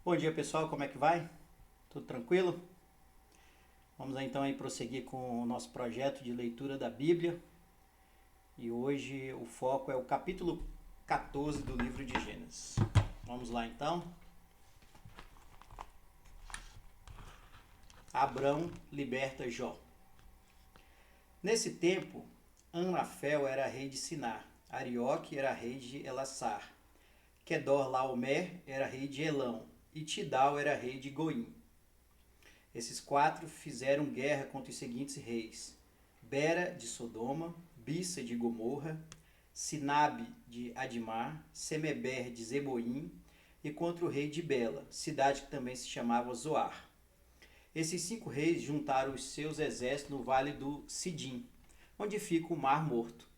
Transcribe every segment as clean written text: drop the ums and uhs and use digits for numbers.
Bom dia pessoal, como é que vai? Tudo tranquilo? Vamos então aí prosseguir com o nosso projeto de leitura da Bíblia. E hoje o foco é o capítulo 14 do livro de Gênesis. Vamos lá então. Abrão liberta Jó. Nesse tempo, Amrafel era rei de Sinar, Arioque era rei de Elassar, Quedorlaomer era rei de Elão e Tidal era rei de Goim. Esses quatro fizeram guerra contra os seguintes reis: Bera de Sodoma, Bissa de Gomorra, Sinabe de Admar, Semeber de Zeboim e contra o rei de Bela, cidade que também se chamava Zoar. Esses 5 reis juntaram os seus exércitos no vale do Sidim, onde fica o Mar Morto.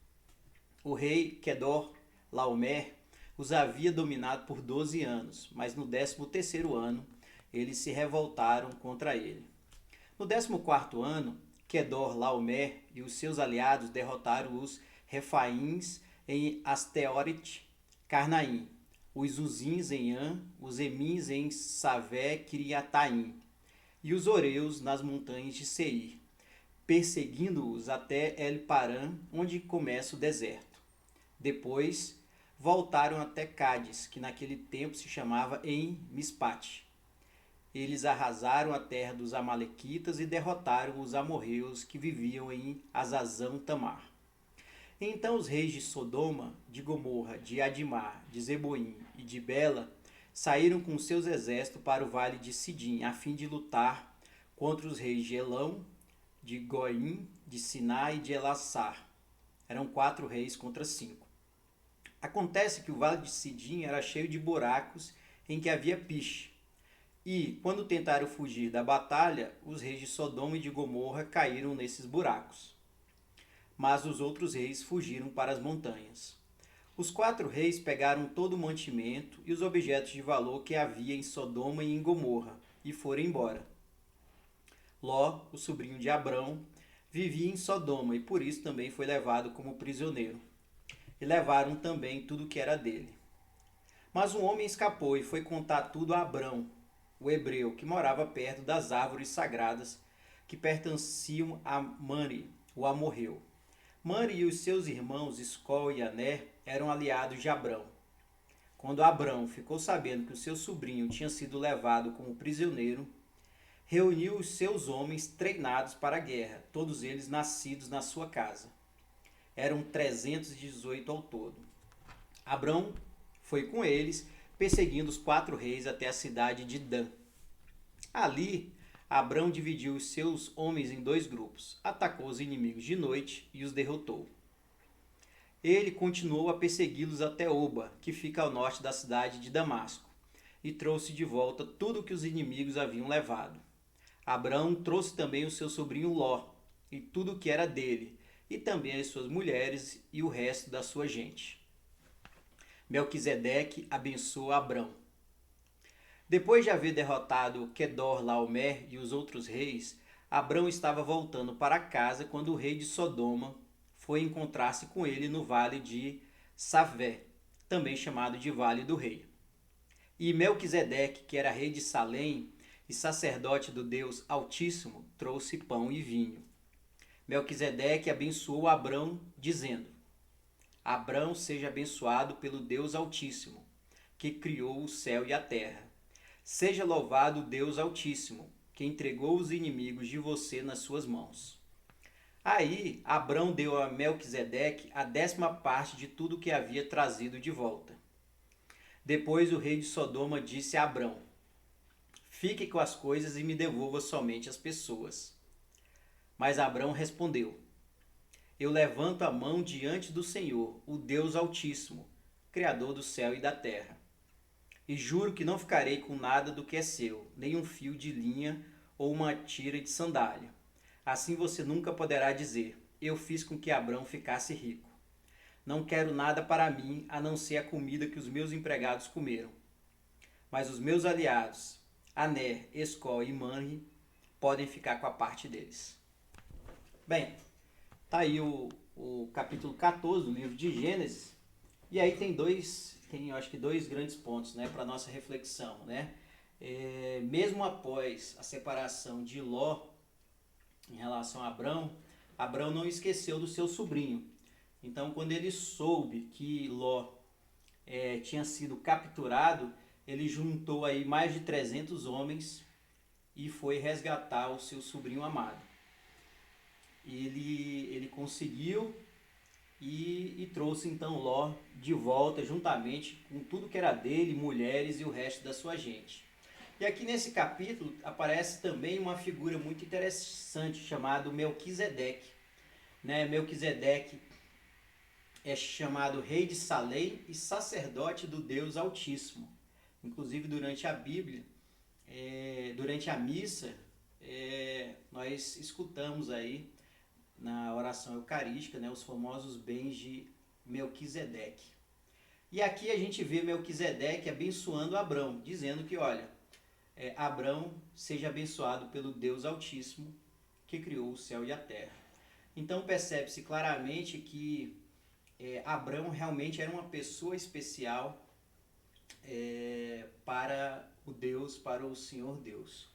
O rei Quedor Laomer os havia dominado por 12 anos, mas no 13º ano eles se revoltaram contra ele. No 14º ano, Quedor Laomer e os seus aliados derrotaram os Refaíns em Asteorit Carnaim, os Uzins em An, os Emins em Savé Kiriataim e os Oreus nas montanhas de Seir, perseguindo-os até El Paran, onde começa o deserto. Depois voltaram até Cádiz, que naquele tempo se chamava em Mispate. Eles arrasaram a terra dos amalequitas e derrotaram os amorreus que viviam em Azazão Tamar. Então os reis de Sodoma, de Gomorra, de Admar, de Zeboim e de Bela saíram com seus exércitos para o vale de Sidim, a fim de lutar contra os reis de Elão, de Goim, de Siná e de Elassar. Eram 4 reis contra 5. Acontece que o vale de Sidim era cheio de buracos em que havia piche. E, quando tentaram fugir da batalha, os reis de Sodoma e de Gomorra caíram nesses buracos. Mas os outros reis fugiram para as montanhas. Os 4 reis pegaram todo o mantimento e os objetos de valor que havia em Sodoma e em Gomorra e foram embora. Ló, o sobrinho de Abrão, vivia em Sodoma e por isso também foi levado como prisioneiro. E levaram também tudo que era dele. Mas um homem escapou e foi contar tudo a Abrão, o hebreu, que morava perto das árvores sagradas que pertenciam a Mani, o amorreu. Mani e os seus irmãos Escol e Aner eram aliados de Abrão. Quando Abrão ficou sabendo que o seu sobrinho tinha sido levado como prisioneiro, reuniu os seus homens treinados para a guerra, todos eles nascidos na sua casa. Eram 318 ao todo. Abrão foi com eles, perseguindo os 4 reis até a cidade de Dan. Ali, Abrão dividiu os seus homens em 2 grupos, atacou os inimigos de noite e os derrotou. Ele continuou a persegui-los até Oba, que fica ao norte da cidade de Damasco, e trouxe de volta tudo o que os inimigos haviam levado. Abrão trouxe também o seu sobrinho Ló, e tudo o que era dele, e também as suas mulheres e o resto da sua gente. Melquisedeque abençoou Abrão. Depois de haver derrotado Quedor Laomer e os outros reis, Abrão estava voltando para casa quando o rei de Sodoma foi encontrar-se com ele no vale de Savé, também chamado de Vale do Rei. E Melquisedeque, que era rei de Salém e sacerdote do Deus Altíssimo, trouxe pão e vinho. Melquisedeque abençoou Abrão, dizendo: Abrão seja abençoado pelo Deus Altíssimo, que criou o céu e a terra. Seja louvado o Deus Altíssimo, que entregou os inimigos de você nas suas mãos. Aí Abrão deu a Melquisedeque a 10ª parte de tudo que havia trazido de volta. Depois o rei de Sodoma disse a Abrão: Fique com as coisas e me devolva somente as pessoas. Mas Abrão respondeu: Eu levanto a mão diante do Senhor, o Deus Altíssimo, Criador do céu e da terra. E juro que não ficarei com nada do que é seu, nem um fio de linha ou uma tira de sandália. Assim você nunca poderá dizer: Eu fiz com que Abrão ficasse rico. Não quero nada para mim, a não ser a comida que os meus empregados comeram. Mas os meus aliados, Aner, Escol e Manre, podem ficar com a parte deles. Bem, tá aí o capítulo 14 do livro de Gênesis. E aí tem eu acho que dois grandes pontos, né, para nossa reflexão, né? mesmo após a separação de Ló em relação a Abrão, Abrão não esqueceu do seu sobrinho. Então, quando ele soube que Ló tinha sido capturado, ele juntou aí mais de 300 homens e foi resgatar o seu sobrinho amado. Ele conseguiu e trouxe então Ló de volta juntamente com tudo que era dele, mulheres e o resto da sua gente. E aqui nesse capítulo aparece também uma figura muito interessante chamado Melquisedeque. Melquisedeque é chamado rei de Salém e sacerdote do Deus Altíssimo. Inclusive durante a Bíblia, durante a missa, nós escutamos aí na oração eucarística, os famosos bens de Melquisedeque. E aqui a gente vê Melquisedeque abençoando Abrão, dizendo que, olha, Abrão seja abençoado pelo Deus Altíssimo que criou o céu e a terra. Então percebe-se claramente que Abrão realmente era uma pessoa especial para o Deus, para o Senhor Deus.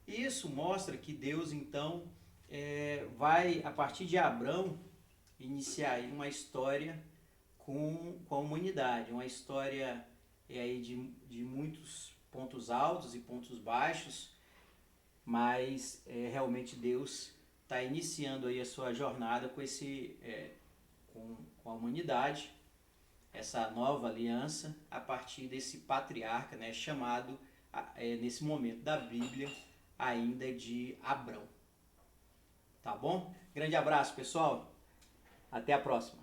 E isso mostra que Deus então vai, a partir de Abrão, iniciar aí uma história com a humanidade, uma história aí de muitos pontos altos e pontos baixos, mas realmente Deus está iniciando aí a sua jornada com a humanidade, essa nova aliança, a partir desse patriarca, chamado nesse momento da Bíblia ainda de Abrão. Tá bom? Grande abraço, pessoal. Até a próxima.